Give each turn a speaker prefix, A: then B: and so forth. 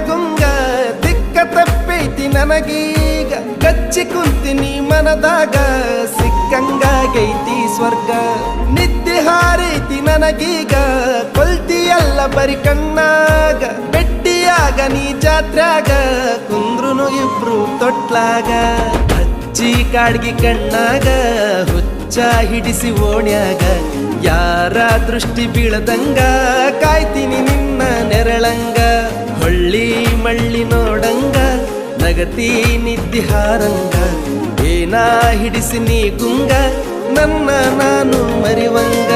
A: ಗುಂಗ ದಿಕ್ಕ ತಪ್ಪೈತಿ ನನಗೀಗ ಕಚ್ಚಿ ಕುಂತಿನಿ ಮನದಾಗ ಸಿಕ್ಕಂಗಾಗೈತಿ ಸ್ವರ್ಗ ನಿದ್ದೆ ಹಾರೈತಿ ನನಗೀಗ ಕೊಲ್ತಿಯಲ್ಲ ಬರಿ ಕಣ್ಣಾಗ ಬೆಟ್ಟಿಯಾಗ ನೀ ಜಾತ್ರ್ಯಾಗ ಕುಂದ್ರುನು ಇಬ್ರು ತೊಟ್ಲಾಗ ಹಚ್ಚಿ ಕಾಡ್ಗಿ ಕಣ್ಣಾಗ ಹುಚ್ಚ ಹಿಡಿಸಿ ಓಣ್ಯಾಗ ಯಾರ ದೃಷ್ಟಿ ಬೀಳದಂಗ ಕಾಯ್ತೀನಿ ನಿನ್ನ ನೆರಳಂಗ ಹೊಳ್ಳಿ ಮಳ್ಳಿ ನೋಡಂಗ ನಗತಿ ನಿದ್ದಿ ಹಾರಂಗ ಏನಾ ಹಿಡಿಸಿ ನೀ ಗುಂಗ ನನ್ನ ನಾನು ಮರಿವಂಗ